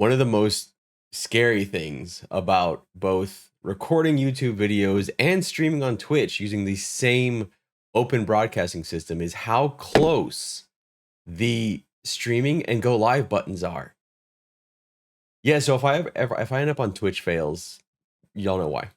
One of the most scary things about both recording YouTube videos and streaming on Twitch using the same open broadcasting system is how close the streaming and go live buttons are. Yeah, so if I end up on Twitch fails, y'all know why.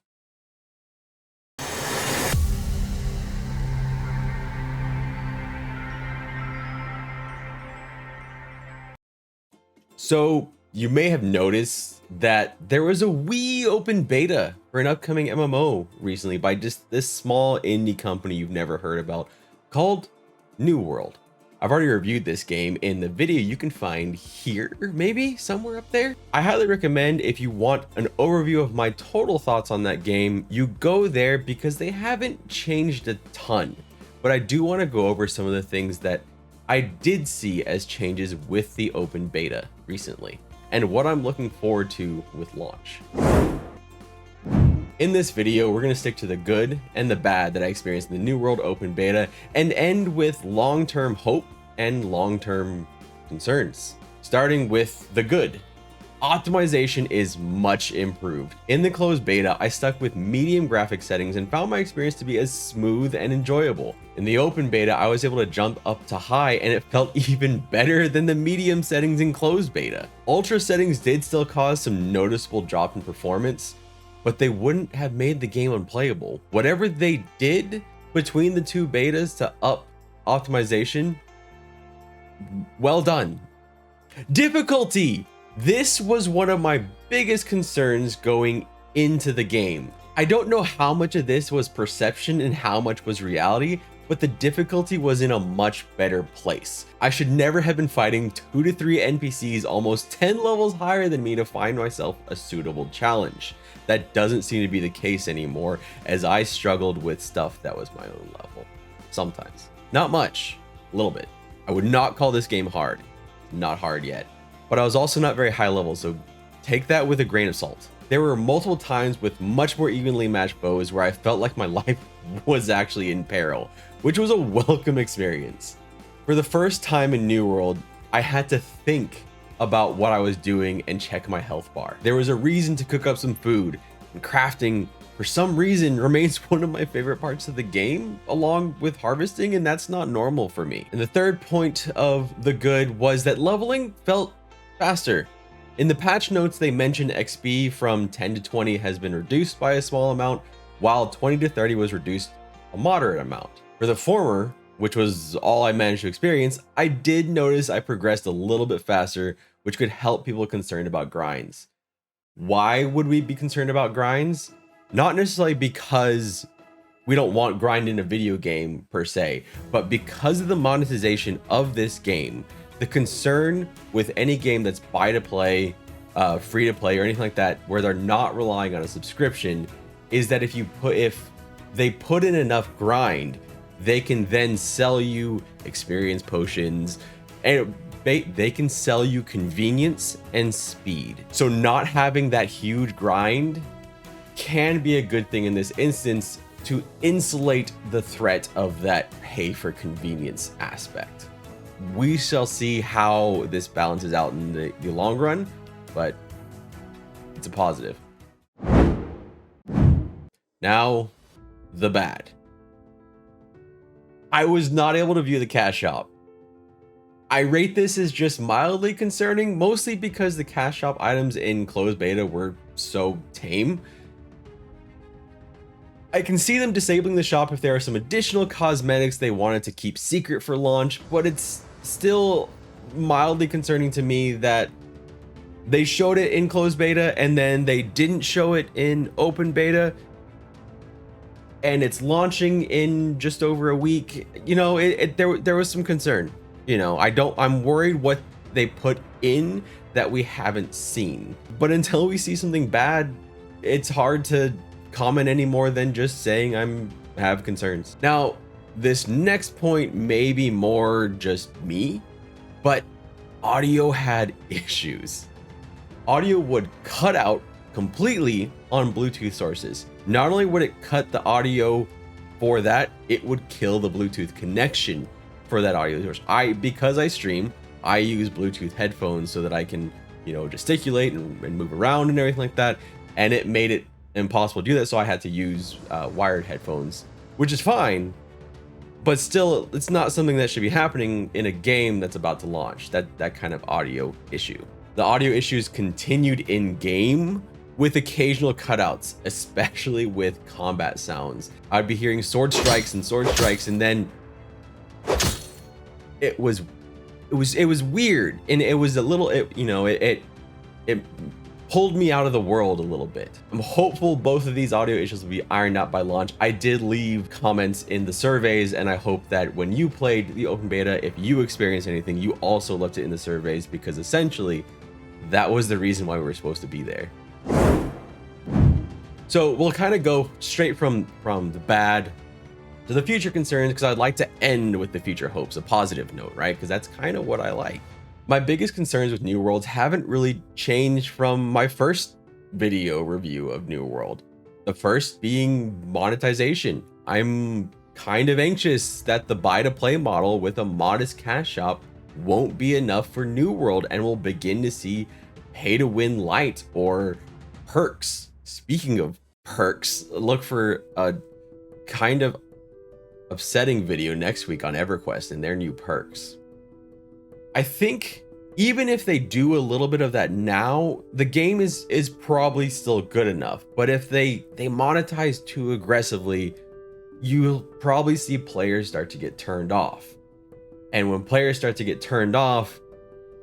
So you may have noticed that there was a wee open beta for an upcoming MMO recently by just this small indie company you've never heard about called New World. I've already reviewed this game in the video you can find here, maybe somewhere up there. I highly recommend, if you want an overview of my total thoughts on that game, you go there because they haven't changed a ton. But I do want to go over some of the things that I did see as changes with the open beta recently, and what I'm looking forward to with launch. In this video, we're going to stick to the good and the bad that I experienced in the New World open beta, and end with long-term hope and long-term concerns. Starting with the good. Optimization is much improved. In the closed beta, I stuck with medium graphic settings and found my experience to be as smooth and enjoyable. In the open beta, I was able to jump up to high and it felt even better than the medium settings in closed beta. Ultra settings did still cause some noticeable drop in performance, but they wouldn't have made the game unplayable. Whatever they did between the two betas to up optimization, well done. Difficulty! This was one of my biggest concerns going into the game. I don't know how much of this was perception and how much was reality, but the difficulty was in a much better place. I should never have been fighting 2 to 3 NPCs almost 10 levels higher than me to find myself a suitable challenge. That doesn't seem to be the case anymore, as I struggled with stuff that was my own level. Sometimes. Not much. A little bit. I would not call this game hard. Not hard yet. But I was also not very high level, so take that with a grain of salt. There were multiple times with much more evenly matched bows where I felt like my life was actually in peril, which was a welcome experience. For the first time in New World, I had to think about what I was doing and check my health bar. There was a reason to cook up some food, and crafting, for some reason, remains one of my favorite parts of the game, along with harvesting, and that's not normal for me. And the third point of the good was that leveling felt faster. In the patch notes, they mentioned XP from 10 to 20 has been reduced by a small amount, while 20 to 30 was reduced a moderate amount. For the former, which was all I managed to experience, I did notice I progressed a little bit faster, which could help people concerned about grinds. Why would we be concerned about grinds? Not necessarily because we don't want grind in a video game per se, but because of the monetization of this game. The concern with any game that's buy to play, free to play, or anything like that, where they're not relying on a subscription, is that if they put in enough grind, they can then sell you experience potions, and they can sell you convenience and speed. So not having that huge grind can be a good thing in this instance to insulate the threat of that pay for convenience aspect. We shall see how this balances out in the long run, but it's a positive. Now, the bad. I was not able to view the cash shop. I rate this as just mildly concerning, mostly because the cash shop items in closed beta were so tame. I can see them disabling the shop if there are some additional cosmetics they wanted to keep secret for launch, but it's still mildly concerning to me that they showed it in closed beta and then they didn't show it in open beta, and it's launching in just over a week. You know, there was some concern. You know, I'm worried what they put in that we haven't seen. But until we see something bad, it's hard to comment any more than just saying I have concerns. Now, this next point may be more just me, but audio had issues. Audio would cut out completely on Bluetooth sources. Not only would it cut the audio for that, it would kill the Bluetooth connection for that audio source. Because I stream, I use Bluetooth headphones so that I can gesticulate and move around and everything like that, and it made it impossible to do that. So I had to use wired headphones, which is fine, but still, it's not something that should be happening in a game that's about to launch. That kind of audio issue. The audio issues continued in game with occasional cutouts, especially with combat sounds. I'd be hearing sword strikes, and then it was weird, and it was a little, it pulled me out of the world a little bit. I'm hopeful both of these audio issues will be ironed out by launch. I did leave comments in the surveys, and I hope that when you played the open beta, if you experienced anything, you also left it in the surveys, because essentially that was the reason why we were supposed to be there. So we'll kind of go straight from the bad to the future concerns, because I'd like to end with the future hopes, a positive note, right? Because that's kind of what I like. My biggest concerns with New Worlds haven't really changed from my first video review of New World. The first being monetization. I'm kind of anxious that the buy to play model with a modest cash shop won't be enough for New World, and we'll begin to see pay to win light or perks. Speaking of perks, look for a kind of upsetting video next week on EverQuest and their new perks. I think even if they do a little bit of that now, the game is probably still good enough. But if they monetize too aggressively, you'll probably see players start to get turned off. And when players start to get turned off,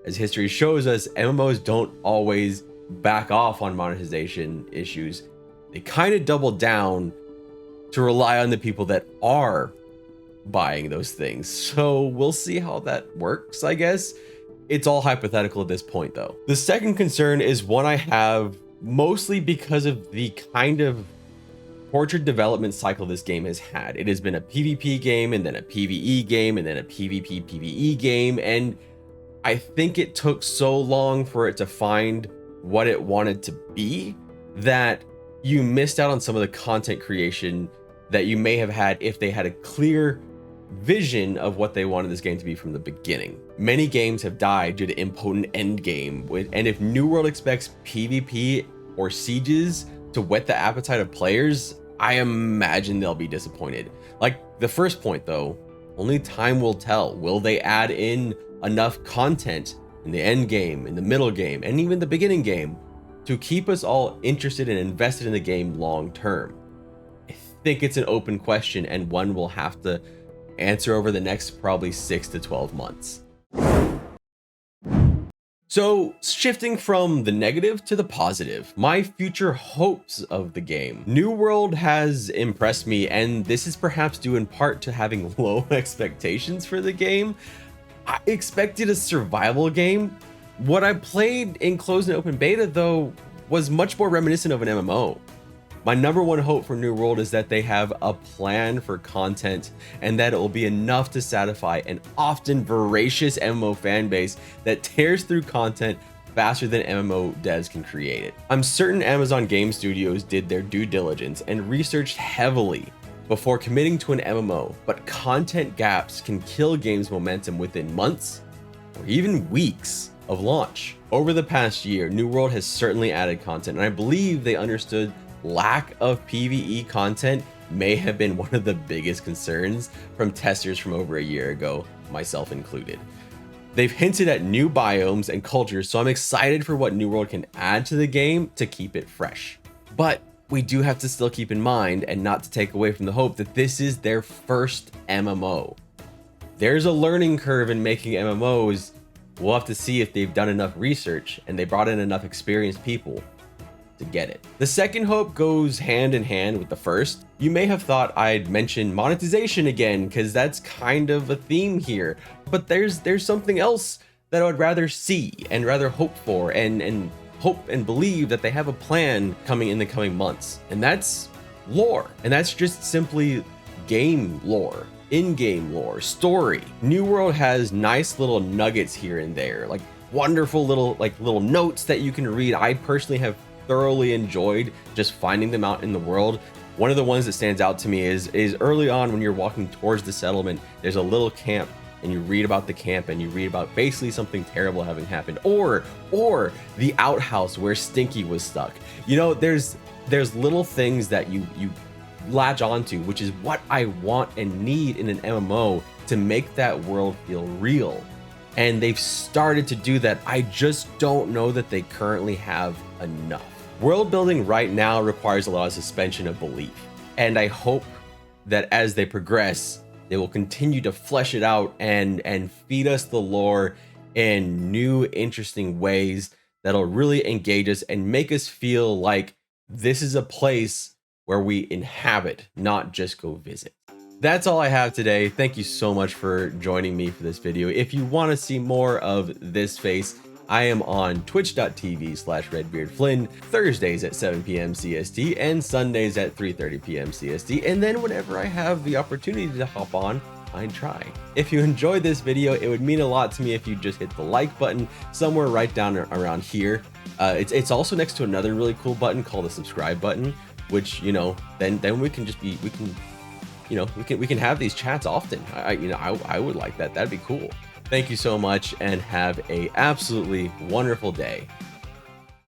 as history shows us, MMOs don't always back off on monetization issues. They kind of double down to rely on the people that are buying those things. So we'll see how that works, I guess. It's all hypothetical at this point, though. The second concern is one I have mostly because of the kind of tortured development cycle this game has had. It has been a PvP game, and then a PvE game, and then a PvP PvE game, and I think it took so long for it to find what it wanted to be that you missed out on some of the content creation that you may have had if they had a clear vision of what they wanted this game to be from the beginning. Many games have died due to impotent end game, and if New World expects PvP or sieges to whet the appetite of players, I imagine they'll be disappointed. Like the first point though, only time will tell. Will they add in enough content in the end game, in the middle game, and even the beginning game to keep us all interested and invested in the game long term? I think it's an open question, and one we'll have to answer over the next probably 6 to 12 months. So shifting from the negative to the positive, my future hopes of the game. New World has impressed me, and this is perhaps due in part to having low expectations for the game. I expected a survival game. What I played in closed and open beta though was much more reminiscent of an MMO. My number one hope for New World is that they have a plan for content, and that it will be enough to satisfy an often voracious MMO fan base that tears through content faster than MMO devs can create it. I'm certain Amazon Game Studios did their due diligence and researched heavily before committing to an MMO, but content gaps can kill games' momentum within months or even weeks of launch. Over the past year, New World has certainly added content, and I believe they understood lack of PvE content may have been one of the biggest concerns from testers from over a year ago, myself included. They've hinted at new biomes and cultures, so I'm excited for what New World can add to the game to keep it fresh. But we do have to still keep in mind, and not to take away from the hope, that this is their first MMO. There's a learning curve in making MMOs. We'll have to see if they've done enough research and they brought in enough experienced people to get it. The second hope goes hand in hand with the first. You may have thought I'd mention monetization again, because that's kind of a theme here, but there's something else that I would rather see and rather hope for, and hope and believe that they have a plan coming in the coming months, and that's lore. And that's just simply game lore, in-game lore, story. New World has nice little nuggets here and there, like wonderful little notes that you can read. I personally have thoroughly enjoyed just finding them out in the world. One of the ones that stands out to me is early on when you're walking towards the settlement, there's a little camp and you read about the camp and you read about basically something terrible having happened, or the outhouse where Stinky was stuck. You know, there's little things that you latch onto, which is what I want and need in an MMO to make that world feel real. And they've started to do that. I just don't know that they currently have enough. World building right now requires a lot of suspension of belief, and I hope that as they progress, they will continue to flesh it out and feed us the lore in new, interesting ways that'll really engage us and make us feel like this is a place where we inhabit, not just go visit. That's all I have today. Thank you so much for joining me for this video. If you want to see more of this face, I am on twitch.tv/redbeardflynn, Thursdays at 7 p.m. CST and Sundays at 3:30 p.m. CST. And then whenever I have the opportunity to hop on, I try. If you enjoyed this video, it would mean a lot to me if you just hit the like button somewhere right down around here. It's also next to another really cool button called the subscribe button, which, you know, then we can just be, we can have these chats often. I would like that. That'd be cool. Thank you so much and have a absolutely wonderful day.